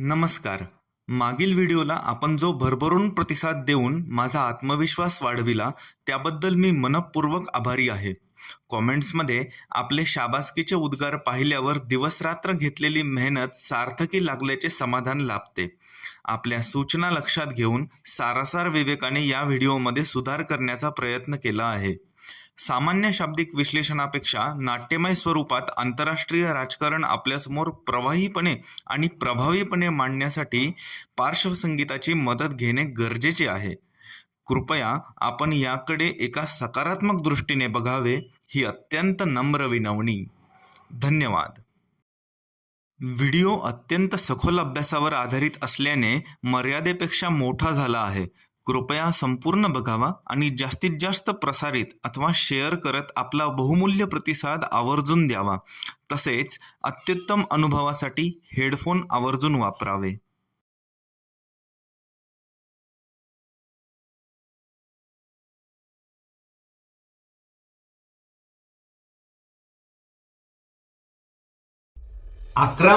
नमस्कार. मागील व्हिडिओला आपण जो भरभरून प्रतिसाद देऊन माझा आत्मविश्वास वाढविला त्याबद्दल मी मनःपूर्वक आभारी आहे. कॉमेंट्समध्ये आपले शाबासकीचे उद्गार पाहिल्यावर दिवसरात्र घेतलेली मेहनत सार्थकी लागल्याचे समाधान लाभते. आपल्या सूचना लक्षात घेऊन सारासार विवेकाने या व्हिडिओमध्ये सुधार करण्याचा प्रयत्न केला आहे. सामान्य शाब्दिक विश्लेषणापेक्षा नाट्यमय स्वरूपात आंतरराष्ट्रीय राजकारण आपल्यासमोर प्रवाहीपणे आणि प्रभावीपणे मांडण्यासाठी पार्श्वसंगीताची मदत घेणे गरजेचे आहे. कृपया आपण याकडे एका सकारात्मक दृष्टीने बघावे ही अत्यंत नम्र विनवणी. धन्यवाद. व्हिडिओ अत्यंत सखोल अभ्यासावर आधारित असल्याने मर्यादेपेक्षा मोठा झाला आहे. कृपया संपूर्ण बघावा आणि जास्तीत जास्त प्रसारित अथवा शेअर करत आपला बहुमूल्य प्रतिसाद आवर्जून द्यावा. तसेच अत्युत्तम अनुभवासाठी हेडफोन आवर्जून वापरावे.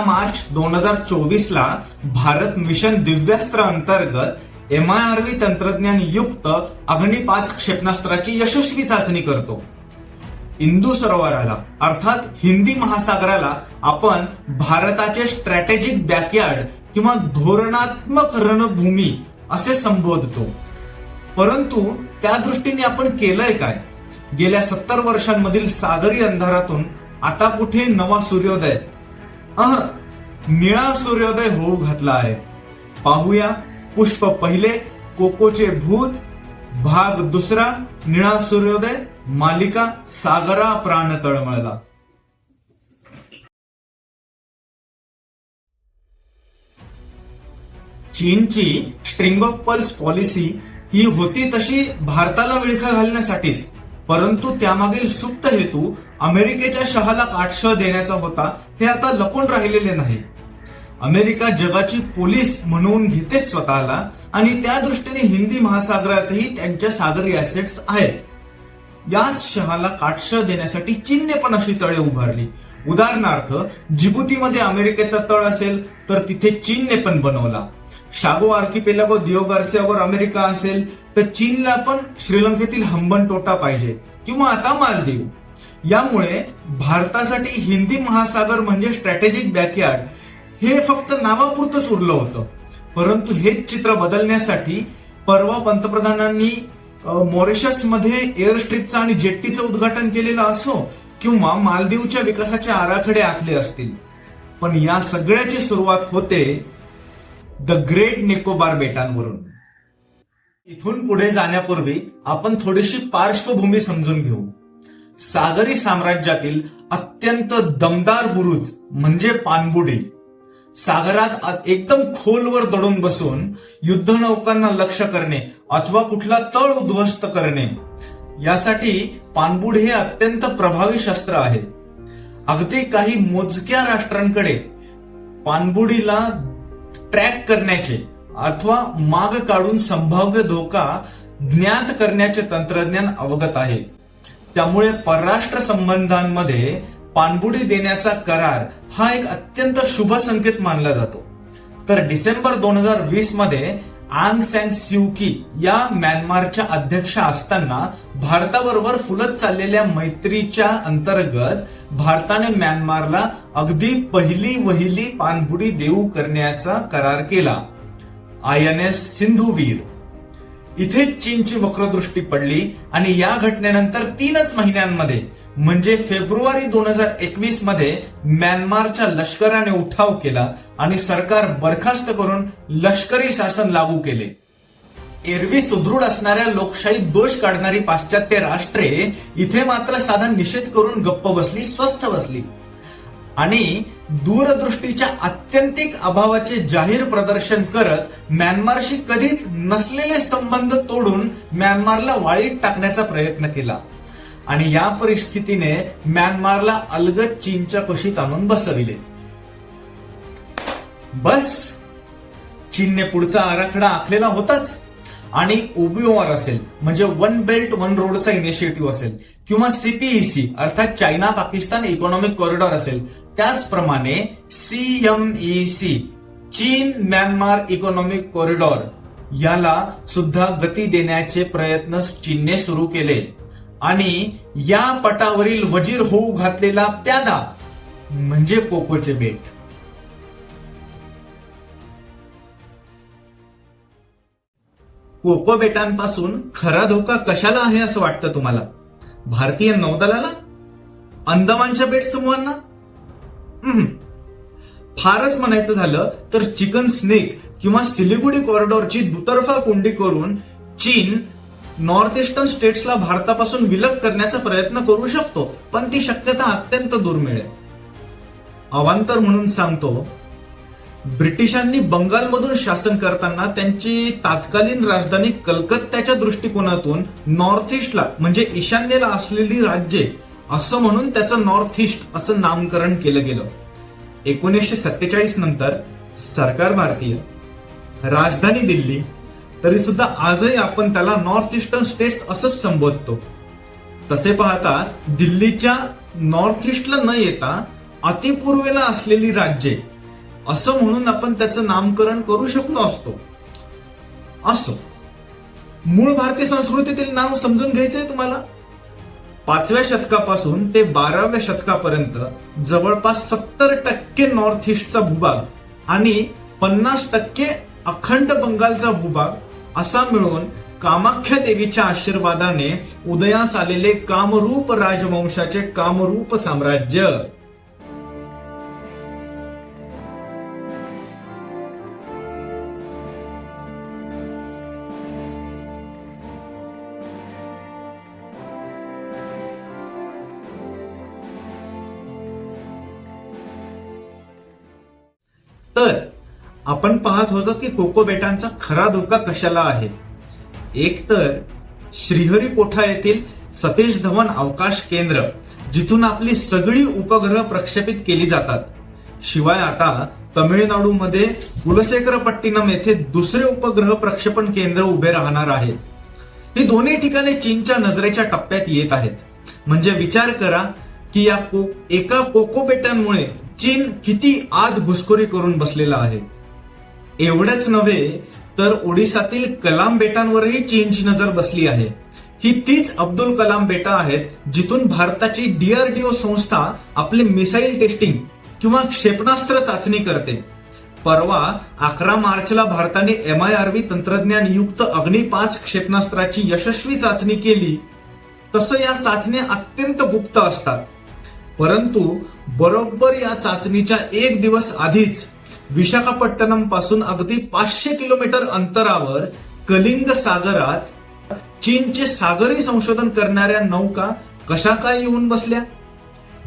मार्च 2024 भारत मिशन दिव्यास्त्र अंतर्गत MIRV तंत्रज्ञान युक्त अग्नि 5 क्षेपणास्त्राची यशस्वी चाचणी करतो. हिंदू सरोवराला अर्थात हिंदी महासागराला आपण भारताचे स्ट्रॅटेजिक बॅकयार्ड किंवा धोरणात्मक रणभूमी असे संबोधतो. परंतु त्या दृष्टीने आपण केलंय काय? गेल्या 70 वर्षांमधील सागरी अंधारातून आता कुठे नवा सूर्योदय, निळा सूर्योदय होऊ घातला आहे. पाहूया पुष्प पहिले, कोकोचे भूत, भाग दुसरा, निळा सूर्योदय, मालिका सागरा प्राण तळमळला. चीनची स्ट्रिंग ऑफ पल्स पॉलिसी ही होती तशी भारताला विळखा घालण्यासाठीच, परंतु त्यामागील सुप्त हेतू अमेरिकेच्या शहाला काटशह देण्याचा होता हे आता लपून राहिलेले नाही. अमेरिका जगाची पोलीस म्हणून घेते स्वतःला आणि त्या दृष्टीने हिंदी महासागरातही त्यांच्या सागरी ऍसेट्स आहेत. याच शहाला काटशह देण्यासाठी चीनने पण अशी तळे उभारली. उदाहरणार्थ जिबुतीमध्ये अमेरिकेचा तळ असेल तर तिथे चीनने पण बनवला. शागो आर्किपेलागो दिओ गार्सियावर अमेरिका असेल तर चीनला पण श्रीलंकेतील हंबनटोटा पाहिजे किंवा आता मालदीव. यामुळे भारतासाठी हिंदी महासागर म्हणजे स्ट्रॅटेजिक बॅकयार्ड हे फक्त नावापुरतंच उरलं होतं. परंतु हेच चित्र बदलण्यासाठी परवा पंतप्रधानांनी मॉरिशस मध्ये एअर स्ट्रिपचं आणि जेट्टीचं उद्घाटन केलेलं असो किंवा मालदीवच्या विकासाचे आराखडे आखले असतील, पण या सगळ्याची सुरुवात होते द ग्रेट निकोबार बेटांवरून. इथून पुढे जाण्यापूर्वी आपण थोडीशी पार्श्वभूमी समजून घेऊ. सागरी साम्राज्यातील अत्यंत दमदार बुरुज म्हणजे पाणबुडी सागरात एकदम खोलवर दडून बसून युद्धनौकांना लक्ष्य करणे अथवा कुठला तळ उद्ध्वस्त करणे यासाठी पाणबुडी हे अत्यंत प्रभावी शस्त्र आहे. अगदी काही मोजक्या राष्ट्रांकडे पाणबुडीला ट्रॅक करण्याचे अथवा माग काढून संभाव्य धोका ज्ञात करण्याचे तंत्रज्ञान अवगत आहे. त्यामुळे परराष्ट्र संबंधांमध्ये पाणबुडी देण्याचा करार हा एक अत्यंत शुभ संकेत मानला जातो. तर डिसेंबर 2020 मध्ये आंग सॅन स्यू की या म्यानमारच्या अध्यक्षा असताना भारताबरोबर फुलत चाललेल्या मैत्रीच्या अंतर्गत भारताने म्यानमारला अगदी पहिली वहिली पाणबुडी देऊ करण्याचा करार केला. INS सिंधुवीर. इथे चीनची वक्रदृष्टी पडली आणि या घटनेनंतर 3च महिन्यांमध्ये म्हणजे फेब्रुवारी 2021 मध्ये म्यानमारच्या लष्कराने उठाव केला आणि सरकार बरखास्त करून लष्करी शासन लागू केले. एरवी सुदृढ असणाऱ्या लोकशाही दोष काढणारी पाश्चात्य राष्ट्रे इथे मात्र साधा निषेध करून गप्प बसली, स्वस्थ बसली आणि दूरदृष्टीच्या आत्यंतिक अभावाचे जाहीर प्रदर्शन करत म्यानमारशी कधीच नसलेले संबंध तोडून म्यानमारला वाळीत टाकण्याचा प्रयत्न केला आणि या परिस्थितीने म्यानमारला अलगद चीनच्या कुशीत आणून बसविले. बस चीनने पुढचा आराखडा आखलेला होताच आणि OBOR असेल म्हणजे वन बेल्ट वन रोडचा इनिशिएटिव्ह असेल किंवा CPEC अर्थात चायना पाकिस्तान इकॉनॉमिक कॉरिडॉर असेल, त्याचप्रमाणे CMEC चीन म्यानमार इकॉनॉमिक कॉरिडॉर याला सुद्धा गती देण्याचे प्रयत्न चीनने सुरू केले आणि या पटावरील वजीर होऊ घातलेला प्यादा म्हणजे कोकोचे बेट. कोको बेटांपासून खरा धोका कशाला आहे असं वाटतं तुम्हाला? भारतीय नौदलाला? अंदमानच्या बेट समूहांना? फारच म्हणायचं झालं तर चिकन स्नेक किंवा सिलिगुडी कॉरिडॉरची दुतर्फा कोंडी करून चीन नॉर्थ ईस्टर्न स्टेट्सला भारतापासून विलग करण्याचा प्रयत्न करू शकतो, पण ती शक्यता अत्यंत दुर्मिळ आहे. अवांतर म्हणून सांगतो, ब्रिटिशांनी बंगालमधून शासन करताना त्यांची तात्कालीन राजधानी कलकत्त्याच्या दृष्टिकोनातून नॉर्थ ईस्टला म्हणजे ईशान्येला असलेली राज्ये असं म्हणून त्याचं नॉर्थ ईस्ट असं नामकरण केलं गेलं. 1947 नंतर सरकार भारतीय, राजधानी दिल्ली, तरी सुद्धा आजही आपण त्याला नॉर्थ ईस्टर्न स्टेट्स असंच संबोधतो. तसे पाहता दिल्लीच्या नॉर्थ ईस्टला न येता अतिपूर्वेला असलेली राज्ये असं म्हणून आपण त्याचं नामकरण करू शकलो असतो. असो, मूळ भारतीय संस्कृतीतील नाव समजून घ्यायचंय तुम्हाला. 5व्या शतकापासून ते 12व्या शतकापर्यंत जवळपास 70% नॉर्थ ईस्टचा भूभाग आणि 50% अखंड बंगालचा भूभाग असा मिळून कामाख्या देवीच्या आशीर्वादाने उदयास आलेले कामरूप राजवंशाचे कामरूप साम्राज्य. तर आपण पाहत होतो की कोको बेटांचा खरा धोका कशाला आहे. एक तर श्रीहरिकोटा येथील सतीश धवन अवकाश केंद्र, जिथून आपली सगळी उपग्रह प्रक्षेपित केली जातात. शिवाय आता तमिळनाडूमध्ये कुलशेखरपट्टिनम येथे दुसरे उपग्रह प्रक्षेपण केंद्र उभे राहणार आहे. ही दोन्ही ठिकाणे चीनच्या नजरेच्या टप्प्यात येत आहेत. म्हणजे विचार करा की या एका कोको बेटांमुळे चीन किती आत घुसखोरी करून बसलेला आहे. एवढंच नव्हे तर ओडिसातील कलाम बेटांवरही चीनची नजर बसली आहे. ही तीच अब्दुल कलाम बेटा आहेत जिथून भारताची DRDO संस्था आपली मिसाईल टेस्टिंग किंवा क्षेपणास्त्र चाचणी करते. परवा 11 मार्चला भारताने MIRV तंत्रज्ञान युक्त अग्नि 5 क्षेपणास्त्राची यशस्वी चाचणी केली. तसं या चाचण्या अत्यंत गुप्त असतात. परंतु बरोबर या चाचणीच्या एक दिवस आधीच विशाखापट्टणम पासून अगदी 500 किलोमीटर अंतरावर कलिंग सागरात चीनचे सागरी संशोधन करणाऱ्या नौका कशा काय येऊन बसल्या.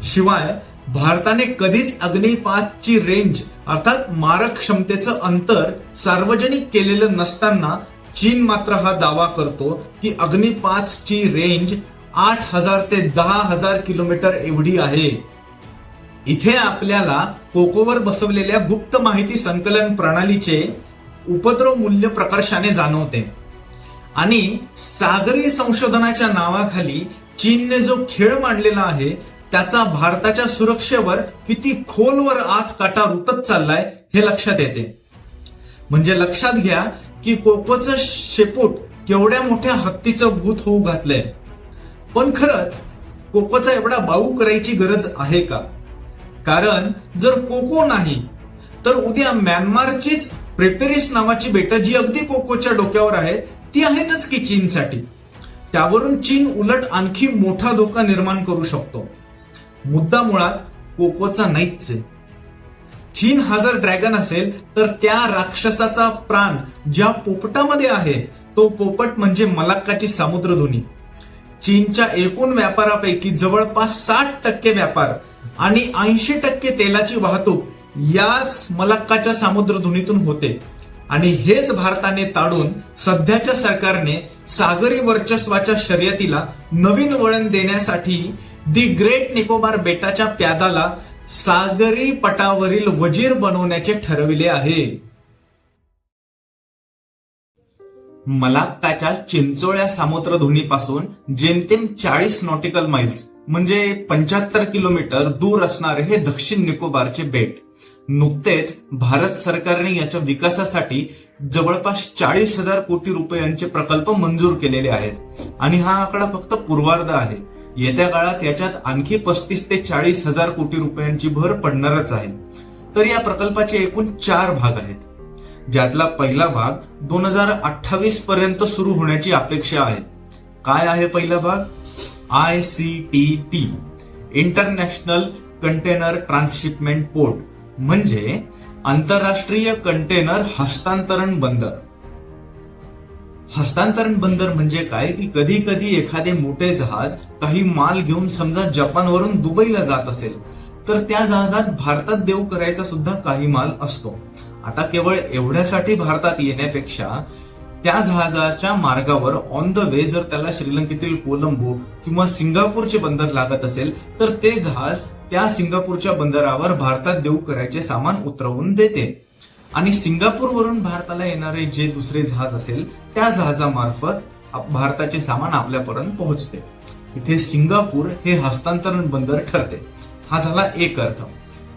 शिवाय भारताने कधीच अग्नि 5 ची रेंज अर्थात मारक क्षमतेचं अंतर सार्वजनिक केलेलं नसताना चीन मात्र हा दावा करतो की अग्नि 5 ची रेंज 8,000 ते 10,000 किलोमीटर एवढी आहे. इथे आपल्याला कोकोवर बसवलेल्या गुप्त माहिती संकलन प्रणालीचे उपद्रव मूल्य प्रकर्षाने जाणवते. आणि सागरी संशोधनाच्या नावाखाली चीनने जो खेळ मांडलेला आहे त्याचा भारताच्या सुरक्षेवर किती खोलवर आत काटा रुतत चाललाय हे लक्षात येते. म्हणजे लक्षात घ्या की कोकोचं शेपूट केवढ्या मोठ्या हत्तीचं भूत होऊ घातलंय. पण खरंच कोकोचा एवढा बाऊ करायची गरज आहे का? कारण जर कोको नाही तर उद्या म्यानमारचीच प्रेपेरिस नावाची बेटं जी अगदी कोकोच्या डोक्यावर आहे ती आहेतच की चीनसाठी. त्यावरून चीन उलट आणखी मोठा धोका निर्माण करू शकतो. मुद्दा मुळात कोकोचा नाहीच आहे. चीन हा जर ड्रॅगन असेल तर त्या राक्षसाचा प्राण ज्या पोपटामध्ये आहे तो पोपट म्हणजे मलाक्काची सामुद्रधुनी. चीनच्या एकूण व्यापारापैकी जवळपास 60% व्यापार आणि 80% तेलाची वाहतूक याच मलाक्काच्या सामुद्रधुनीतून होते. आणि हेच भारताने ताडून सध्याच्या सरकारने सागरी वर्चस्वाच्या शर्यतीला नवीन वळण देण्यासाठी दी ग्रेट निकोबार बेटाच्या प्यादाला सागरी पटावरील वजीर बनवण्याचे ठरविले आहे. मलाक्काच्या चिंचोळ्या सामुद्रधुनीपासून जेमतेम 40 नॉटिकल माइल्स म्हणजे 75 किलोमीटर दूर असणारे हे दक्षिण निकोबारचे बेट नुकतेच भारत सरकारने याच्या विकासासाठी जवळपास 40,000 कोटी रुपयांचे प्रकल्प मंजूर केलेले आहेत आणि हा आकडा फक्त पूर्वार्ध आहे. येत्या काळात याच्यात आणखी 35 ते 40,000 कोटी रुपयांची भर पडणारच आहे. तर या प्रकल्पाचे एकूण 4 भाग आहेत, ज्यातला पहिला भाग 2028 पर्यंत सुरू होण्याची अपेक्षा आहे. काय आहे पहिला भाग? ICTP, इंटरनॅशनल कंटेनर ट्रान्सशिपमेंट पोर्ट, म्हणजे आंतरराष्ट्रीय कंटेनर हस्तांतरण बंदर. हस्तांतरण बंदर म्हणजे काय की कधी कधी एखादे मोठे जहाज काही माल घेऊन समजा जपानवरून दुबईला जात असेल तर त्या जहाजात भारतात देऊ करायचा सुद्धा काही माल असतो. आता केवळ एवढ्यासाठी भारतात येण्यापेक्षा त्या जहाजाच्या मार्गावर ऑन द वे जर त्याला श्रीलंकेतील कोलंबो किंवा सिंगापूरचे बंदर लागत असेल तर ते जहाज त्या सिंगापूरच्या बंदरावर भारतात देऊ करायचे सामान उतरवून देते आणि सिंगापूरवरून भारताला येणारे जे दुसरे जहाज असेल त्या जहाजामार्फत भारताचे सामान आपल्यापर्यंत पोहोचते. इथे सिंगापूर हे हस्तांतरण बंदर ठरते. हा झाला एक अर्थ.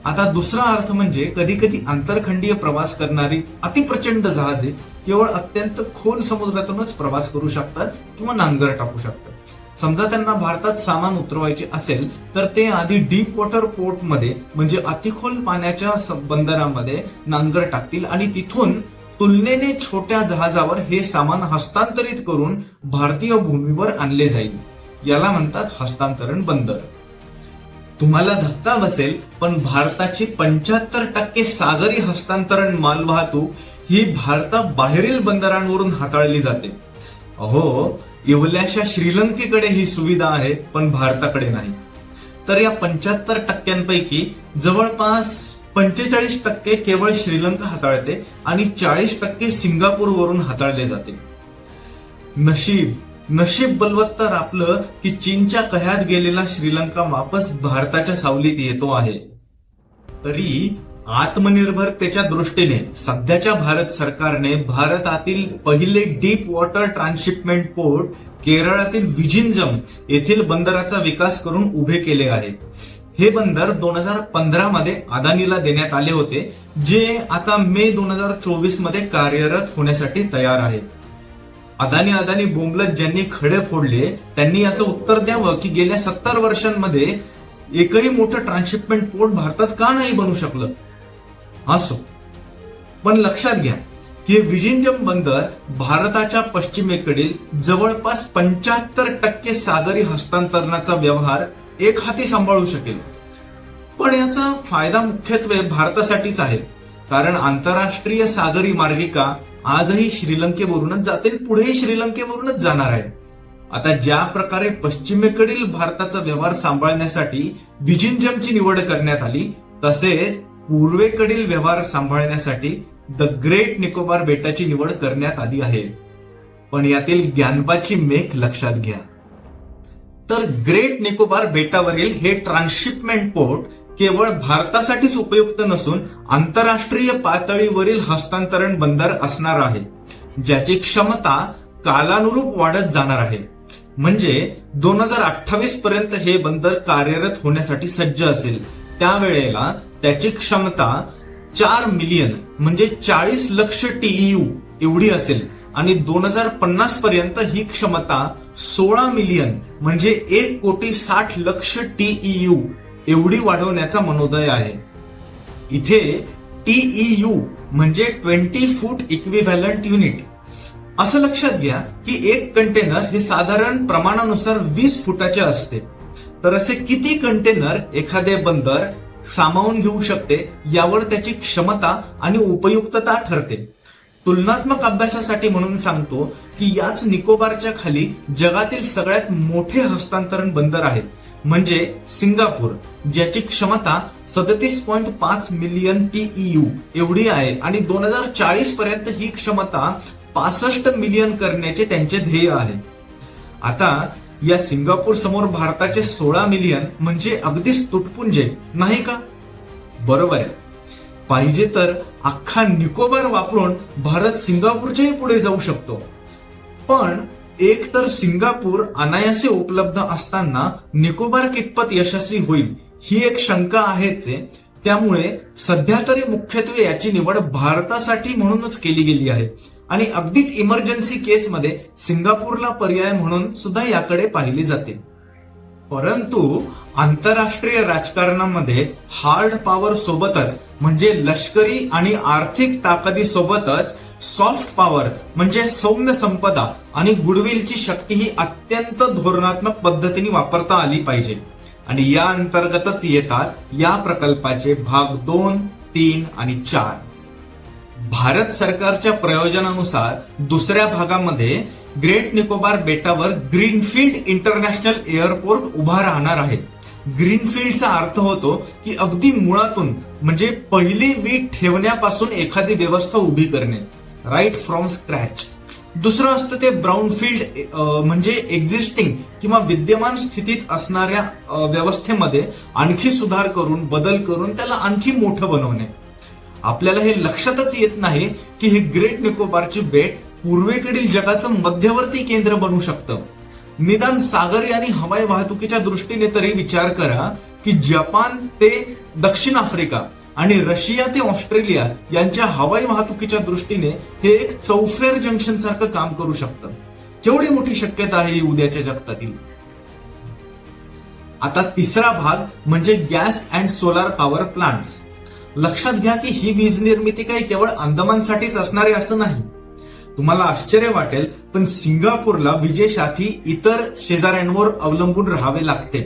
आता दुसरा अर्थ म्हणजे कधी कधी आंतरखंडीय प्रवास करणारी अतिप्रचंड जहाजे केवळ अत्यंत खोल समुद्रातूनच प्रवास करू शकतात किंवा नांगर टाकू शकतात. समजा त्यांना भारतात सामान उतरवायचे असेल तर ते आधी डीप वॉटर पोर्ट मध्ये म्हणजे अतिखोल पाण्याच्या बंदरामध्ये नांगर टाकतील आणि तिथून तुलनेने छोट्या जहाजावर हे सामान हस्तांतरित करून भारतीय भूमीवर आणले जाईल. याला म्हणतात हस्तांतरण बंदर. तुम्हाला धक्का बसेल पण भारताची 75% सागरी हस्तांतरण मालवाहतूक ही भारताबाहेरील बंदरांवरून हाताळली जाते. अहो, इवल्याशा श्रीलंकेकडे ही सुविधा आहे पण भारताकडे नाही. तर या 75%पैकी जवळपास 45% केवळ श्रीलंका हाताळते आणि 40% सिंगापूरवरून हाताळले जाते. नशीब बलवत्तर आपलं की चीनच्या कह्यात गेलेला श्रीलंका वापस भारताच्या सावलीत येतो आहे. तरी आत्मनिर्भरतेच्या दृष्टीने सध्याच्या भारत सरकारने भारतातील पहिले डीप वॉटर ट्रान्सशिपमेंट पोर्ट केरळातील विझिंजम येथील बंदराचा विकास करून उभे केले आहे. हे बंदर 2015 मध्ये अदानीला देण्यात आले होते, जे आता मे 2024 मध्ये कार्यरत होण्यासाठी तयार आहे. अदानी बोंबलत ज्यांनी खडे फोडले त्यांनी याचं उत्तर द्यावं की गेल्या 70 वर्षांमध्ये एकही मोठं ट्रान्सशिपमेंट पोर्ट भारतात का नाही बनू शकलं. असो, पण लक्षात घ्या की विझिंजम बंदर भारताच्या पश्चिमेकडील जवळपास 75% सागरी हस्तांतरणाचा व्यवहार एक हाती सांभाळू शकेल. पण याचा फायदा मुख्यत्वे भारतासाठीच आहे, कारण आंतरराष्ट्रीय सागरी मार्गिका आजही श्रीलंकेवरूनच जाते, पुढेही श्रीलंकेवरूनच जाणार आहे. आता ज्या प्रकारे पश्चिमेकडील भारताचा व्यवहार सांभाळण्यासाठी विझिंजमची निवड करण्यात आली, तसेच पूर्वेकडील व्यवहार सांभाळण्यासाठी द ग्रेट निकोबार बेटाची निवड करण्यात आली आहे. पण यातील ज्ञानपाची मेख लक्षात घ्या. तर ग्रेट निकोबार बेटावरील हे ट्रान्सशिपमेंट पोर्ट केवळ भारतासाठीच उपयुक्त नसून आंतरराष्ट्रीय पातळीवरील हस्तांतरण बंदर असणार आहे, ज्याची क्षमता कालानुरूप वाढत जाणार आहे. म्हणजे 2028 पर्यंत हे बंदर कार्यरत होण्यासाठी सज्ज असेल. त्यावेळेला त्याची क्षमता 4 मिलियन म्हणजे 40 लक्ष TEU एवढी असेल आणि 2050 पर्यंत ही क्षमता 16 मिलियन म्हणजे 1,60,00,000 TEU एवढी वाढवण्याचा मनोदय आहे. इथे TEU म्हणजे 20 फूट इक्विव्हॅलंट युनिट. असं लक्षात घ्या की एक कंटेनर हे साधारण प्रमाणानुसार 20 फुटाचे असते. तर असे किती कंटेनर एखादे बंदर सामावून घेऊ शकते यावर त्याची क्षमता आणि उपयुक्तता ठरते. तुलनात्मक अभ्यासासाठी म्हणून सांगतो की याच निकोबारच्या खाली जगातील सगळ्यात मोठे हस्तांतरण बंदर आहेत, म्हणजे सिंगापूर, ज्याची क्षमता 37.5 मिलियन TEU एवढी आहे आणि 2040 पर्यंत ही क्षमता 65 मिलियन करण्याचे त्यांचे ध्येय आहे. आता या सिंगापूर समोर भारताचे 16 मिलियन म्हणजे अगदीच तुटपुंजे नाही का? बरोबर आहे. पाहिजे तर अख्खा निकोबार वापरून भारत सिंगापूरच्याही पुढे जाऊ शकतो. पण एक तर सिंगापूर अनायासे उपलब्ध असताना निकोबार कितपत यशस्वी होईल ही एक शंका आहेच. त्यामुळे सध्या तरी मुख्यत्वे याची निवड भारतासाठी म्हणूनच केली गेली आहे आणि अगदीच इमर्जन्सी केसमध्ये सिंगापूरला पर्याय म्हणून सुद्धा याकडे पाहिले जाते. परंतु आंतरराष्ट्रीय राजकारणामध्ये हार्ड पॉवर सोबतच म्हणजे लष्करी आणि आर्थिक ताकदीसोबतच सॉफ्ट पॉवर म्हणजे सौम्य संपदा आणि गुडविलची शक्ती ही अत्यंत धोरणात्मक पद्धतीने वापरता आली पाहिजे आणि या अंतर्गतच येतात या प्रकल्पाचे भाग 2, 3 आणि 4. भारत सरकारच्या प्रयोजनानुसार दुसऱ्या भागामध्ये ग्रेट निकोबार बेटावर ग्रीनफील्ड इंटरनॅशनल एअरपोर्ट उभा राहणार आहे. ग्रीनफील्डचा अर्थ होतो की अगदी मुळातून म्हणजे पहिली वीट ठेवण्यापासून एखादी व्यवस्था उभी करणे, राईट फ्रॉम स्क्रॅच. दुसरं असतं ते ब्राउनफील्ड म्हणजे एक्झिस्टिंग किंवा विद्यमान स्थितीत असणाऱ्या व्यवस्थेमध्ये आणखी सुधार करून बदल करून त्याला आणखी मोठं बनवणे. आपल्याला हे लक्षातच येत नाही की हे ग्रेट निकोबारचे बेट पूर्वेकडील जगाचं मध्यवर्ती केंद्र बनू शकतं. निदान सागरी आणि हवाई वाहतुकीच्या दृष्टीने तरी विचार करा की जपान ते दक्षिण आफ्रिका आणि रशिया ते ऑस्ट्रेलिया यांच्या हवाई वाहतुकीच्या दृष्टीने हे एक चौफेर जंक्शन सारखं काम करू शकतं. केवढी मोठी शक्यता आहे ही उद्याच्या जगतातील. आता तिसरा भाग म्हणजे gas and solar power plants. लक्षात घ्या की ही वीज निर्मिती काही केवळ अंदमानसाठीच असणारे असं नाही. तुम्हाला आश्चर्य वाटेल पण सिंगापूरला विजेसाठी इतर शेजाऱ्यांवर अवलंबून राहावे लागते.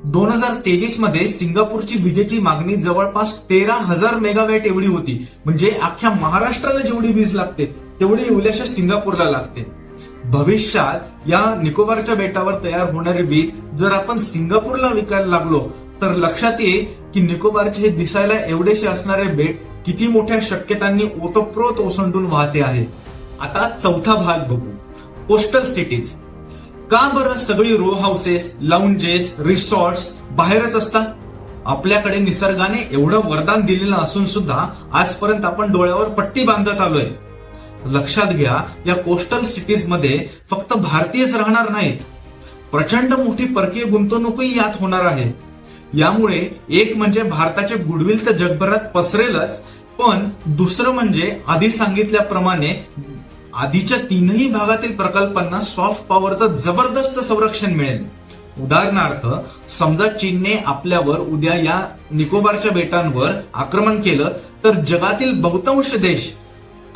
2023 मध्ये सिंगापूरची विजेची मागणी जवळपास 13,000 मेगावॅट एवढी होती. म्हणजे अख्ख्या महाराष्ट्राला जेवढी वीज लागते तेवढी उल्याशा सिंगापूरला लागते. भविष्यात या निकोबारच्या बेटावर तयार होणारी वीज जर आपण सिंगापूरला विकायला लागलो तर लक्षात येईल की निकोबारचे हे दिसायला एवढेसे असणारे बेट किती मोठ्या शक्यतांनी ओतप्रोत ओसंडून वाहते आहे. आता चौथा भाग बघू, कोस्टल सिटीज. का बरं सगळी रो हाऊसेस, लाउंजेस, रिसॉर्ट्स बाहेरच असतात? आपल्याकडे निसर्गाने एवढं वरदान दिलेलं असून सुद्धा आजपर्यंत आपण डोळ्यावर पट्टी बांधत आलोय. लक्षात घ्या या कोस्टल सिटीज मध्ये फक्त भारतीयच राहणार नाहीत, प्रचंड मोठी परकीय गुंतवणूकही यात होणार आहे. यामुळे एक म्हणजे भारताचे गुडविल तर जगभरात पसरेलच, पण दुसरं म्हणजे आधी सांगितल्याप्रमाणे आधीच्या तीनही भागातील प्रकल्पांना सॉफ्ट पॉवरचं जबरदस्त संरक्षण मिळेल. उदाहरणार्थ समजा चीनने आपल्यावर उद्या या निकोबारच्या बेटांवर आक्रमण केलं तर जगातील बहुतांश देश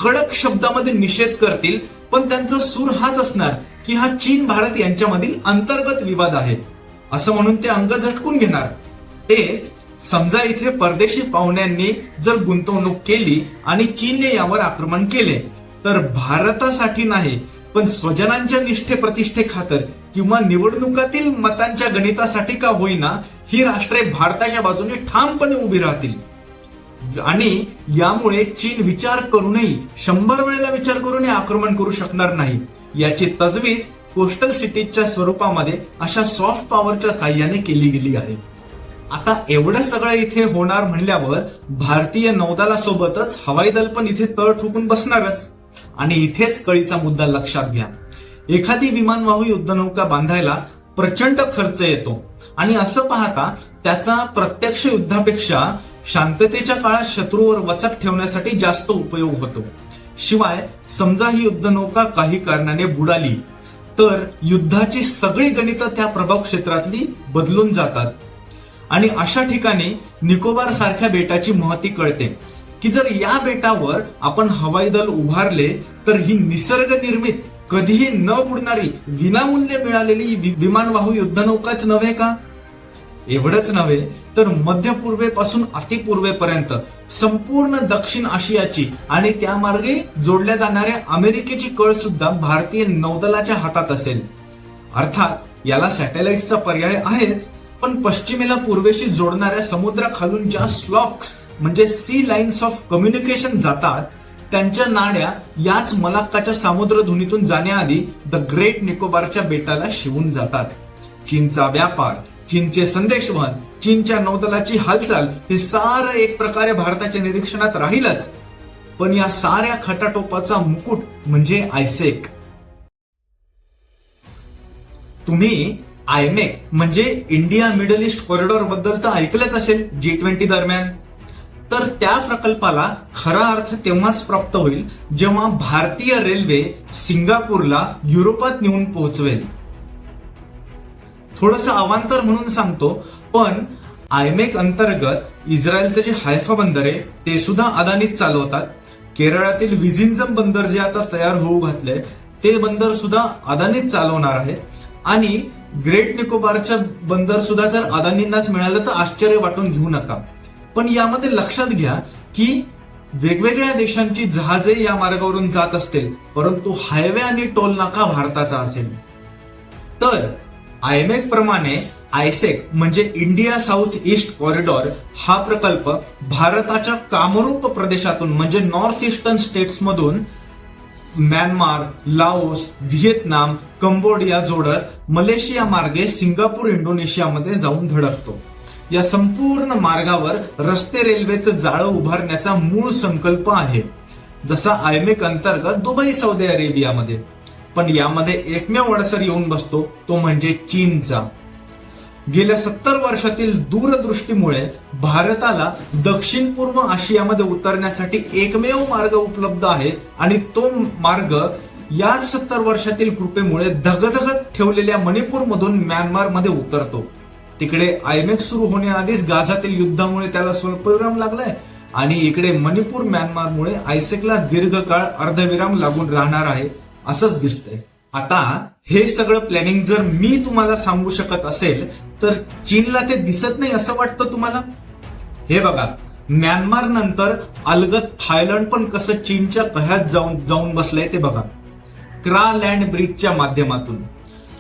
कडक शब्दामध्ये निषेध करतील, पण त्यांचा सूर हाच असणार की हा चीन भारत यांच्यामधील अंतर्गत विवाद आहे असं म्हणून ते अंग झटकून घेणार. तेच समजा इथे परदेशी पाहुण्यांनी जर गुंतवणूक केली आणि चीनने यावर आक्रमण केले तर भारतासाठी नाही पण स्वजनांच्या निष्ठे प्रतिष्ठे खातर किंवा निवडणुकातील मतांच्या गणितासाठी का होईना ही राष्ट्रे भारताच्या बाजूने ठामपणे उभी राहतील आणि यामुळे चीन विचार करूनही 100 वेळेला विचार करूनही आक्रमण करू शकणार नाही. याची तजवीज कोस्टल सिटीजच्या स्वरूपामध्ये अशा सॉफ्ट पॉवरच्या साह्याने केली गेली आहे. आता एवढं सगळं इथे होणार म्हणल्यावर भारतीय नौदलासोबतच हवाई दल पण इथे तळ ठोकून बसणारच. आणि इथेच कळीचा मुद्दा लक्षात घ्या. एखादी विमानवाहू युद्धनौका बांधायला प्रचंड खर्च येतो आणि असं पाहता त्याचा प्रत्यक्ष युद्धापेक्षा शांततेच्या काळात शत्रूवर वचक ठेवण्यासाठी जास्त उपयोग होतो. शिवाय समजा ही युद्धनौका काही कारणाने बुडाली तर युद्धाची सगळी गणितं त्या प्रभाव क्षेत्रातली बदलून जातात. आणि अशा ठिकाणी निकोबार सारख्या बेटाची महती कळते की जर या बेटावर आपण हवाई दल उभारले तर ही निसर्ग निर्मित कधीही न बुडणारी विनामूल्य मिळालेली विमानवाहू युद्धनौकाच नव्हे का? एवढंच नव्हे तर मध्य पूर्वेपासून अतिपूर्वेपर्यंत संपूर्ण दक्षिण आशियाची आणि त्यामार्गे जोडल्या जाणाऱ्या अमेरिकेची कळ सुद्धा भारतीय नौदलाच्या हातात असेल. अर्थात याला सॅटेलाइटचा पर्याय आहेच, पण पश्चिमेला पूर्वेशी जोडणाऱ्या समुद्राखालून ज्या स्लॉक्स म्हणजे सी लाईन्स ऑफ कम्युनिकेशन जातात त्यांच्या नाड्या याच मलाक्काच्या सामुद्रधुनीतून जाण्याआधी द ग्रेट निकोबारच्या बेटाला शिवून जातात. चीनचा व्यापार, चीनचे संदेशवहन, चीनच्या नौदलाची हालचाल हे सारं एक प्रकारे भारताच्या निरीक्षणात राहीलच, पण या साऱ्या खटाटोपाचा मुकुट म्हणजे आयसेक. तुम्ही आयमेक म्हणजे इंडिया मिडल ईस्ट कॉरिडॉर बद्दल तर ऐकलंच असेल G20 दरम्यान. तर त्या प्रकल्पाला खरा अर्थ तेव्हाच प्राप्त होईल जेव्हा भारतीय रेल्वे सिंगापूरला युरोपात नेऊन पोहोचवेल. थोडंसं अवांतर म्हणून सांगतो, पण आयमेक अंतर्गत इस्रायलचं जे हायफा बंदर आहे ते सुद्धा अदानीच चालवतात. केरळातील विझिंजम बंदर जे आता तयार होऊ घातलंय ते बंदर सुद्धा अदानीच चालवणार आहे. आणि ग्रेट निकोबारचं बंदर सुद्धा जर अदानींनाच मिळालं तर आश्चर्य वाटून घेऊ नका. पण यामध्ये लक्षात घ्या की वेगवेगळ्या देशांची जहाजे या मार्गावरून जात असतील, परंतु हायवे आणि टोल नाका भारताचा असेल. तर आयमेक प्रमाणे आयसेक म्हणजे इंडिया साऊथ ईस्ट कॉरिडॉर हा प्रकल्प भारताच्या कामरूप प्रदेशातून म्हणजे नॉर्थ ईस्टर्न स्टेट्स मधून म्यानमार, लाओस, व्हिएतनाम, कंबोडिया जोडत मलेशिया मार्गे सिंगापूर, इंडोनेशियामध्ये जाऊन धडकतो. या संपूर्ण मार्गावर रस्ते रेल्वेचं जाळं उभारण्याचा मूळ संकल्प आहे, जसा आयमेक अंतर्गत दुबई, सौदी अरेबियामध्ये. पण यामध्ये एकमेव अडसर येऊन बसतो, तो म्हणजे चीनचा. गेल्या 70 वर्षातील दूरदृष्टीमुळे भारताला दक्षिण पूर्व आशियामध्ये उतरण्यासाठी एकमेव मार्ग उपलब्ध आहे आणि तो मार्ग याच 70 वर्षातील कृपेमुळे धगधगत ठेवलेल्या मणिपूरमधून म्यानमारमध्ये उतरतो. तिकडे आयमेक सुरू होण्याआधीच गाझातील युद्धामुळे त्याला स्वल्पविराम लागलाय आणि इकडे मणिपूर, म्यानमारमुळे आयसेकला दीर्घकाळ अर्धविराम लागून राहणार आहे असंच दिसतंय. आता हे सगळं प्लॅनिंग जर मी तुम्हाला सांगू शकत असेल तर चीनला ते दिसत नाही असं वाटतं तुम्हाला? हे बघा, म्यानमार नंतर अलगत थायलंड पण कसं चीनच्या कह्यात जाऊन बसलंय ते बघा. क्रा लँड ब्रिजच्या माध्यमातून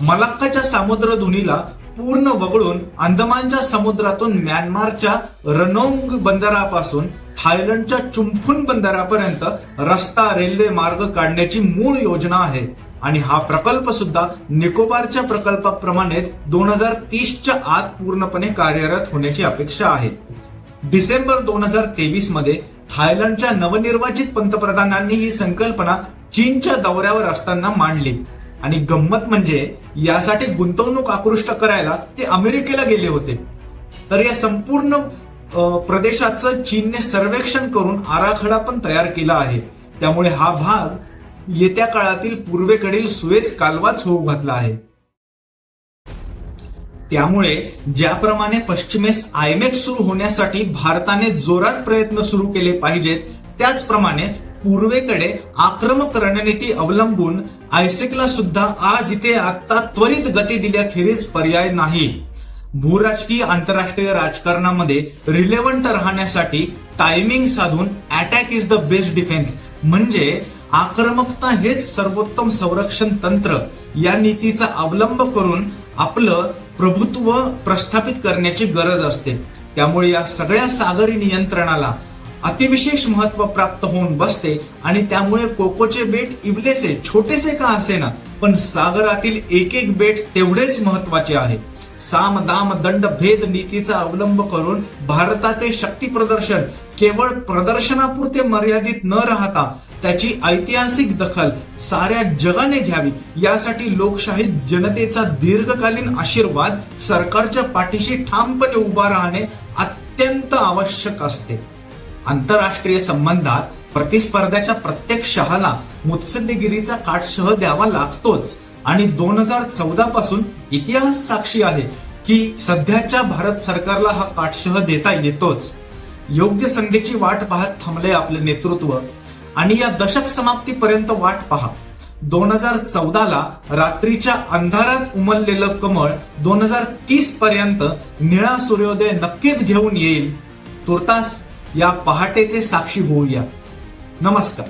मलाक्काच्या सामुद्रधुनीला पूर्ण वगळून अंदमानच्या समुद्रातून म्यानमारच्या रनोंग बंदरापासून थायलंडच्या चुंफुन बंदरापर्यंत रस्ता, रेल्वे मार्ग काढण्याची मूळ योजना आहे. आणि हा प्रकल्प सुद्धा निकोबारच्या प्रकल्पाप्रमाणेच 2030च्या आत पूर्णपणे कार्यरत होण्याची अपेक्षा आहे. डिसेंबर 2023 मध्ये थायलंडच्या नवनिर्वाचित पंतप्रधानांनी ही संकल्पना चीनच्या दौऱ्यावर असताना मांडली. आणि गंमत म्हणजे यासाठी गुंतवणूक आकृष्ट करायला ते अमेरिकेला गेले होते. तर या संपूर्ण प्रदेशाचं चीनने सर्वेक्षण करून आराखडा पण तयार केला आहे. त्यामुळे हा भाग येत्या काळातील पूर्वेकडील सुएझ कालवाच होऊ घातला आहे. त्यामुळे ज्याप्रमाणे पश्चिमेस आयमेक सुरू होण्यासाठी भारताने जोरात प्रयत्न सुरू केले पाहिजेत, त्याचप्रमाणे पूर्वेकडे आक्रमक रणनीती अवलंबून आयसेकला सुद्धा आज इथे आता त्वरित गती दिल्याखेरीज पर्याय नाही. भूराजकीय आंतरराष्ट्रीय राजकारणामध्ये रिलेव्हंट राहण्यासाठी टायमिंग साधून attack is the best defence म्हणजे आक्रमकता हेच सर्वोत्तम संरक्षण तंत्र या नीतीचा अवलंब करून आपलं प्रभुत्व प्रस्थापित करण्याची गरज असते. त्यामुळे या सगळ्या सागरी नियंत्रणाला अतिविशेष महत्व प्राप्त होऊन बसते आणि त्यामुळे कोकोचे बेट इवलेसे छोटेसे का असेना, पण सागरातील एक एक बेट तेवढेच महत्वाचे आहे. साम दाम दंड भेद नीतीचा अवलंब करून भारताचे शक्ती प्रदर्शन केवळ प्रदर्शनापुरते मर्यादित न राहता त्याची ऐतिहासिक दखल साऱ्या जगाने घ्यावी, यासाठी लोकशाहीत जनतेचा दीर्घकालीन आशीर्वाद सरकारच्या पाठीशी ठामपणे उभा राहणे अत्यंत आवश्यक असते. आंतरराष्ट्रीय संबंधात प्रतिस्पर्ध्याच्या प्रत्येक शहाला मुत्सद्देगिरीचा काटशह द्यावा लागतोच. आणि 2014 पासून इतिहास साक्षी आहे की सध्याच्या भारत सरकारला हा काटशह देता येतोच. योग्य संधीची वाट पाहत थांबले आपले नेतृत्व आणि या दशक समाप्तीपर्यंत वाट पहा. 2014ला रात्रीच्या अंधारात उमललेलं कमळ 2030 पर्यंत निळा सूर्योदय नक्कीच घेऊन येईल. तुर्तास या पहाटेचे साक्षी होऊया. नमस्कार.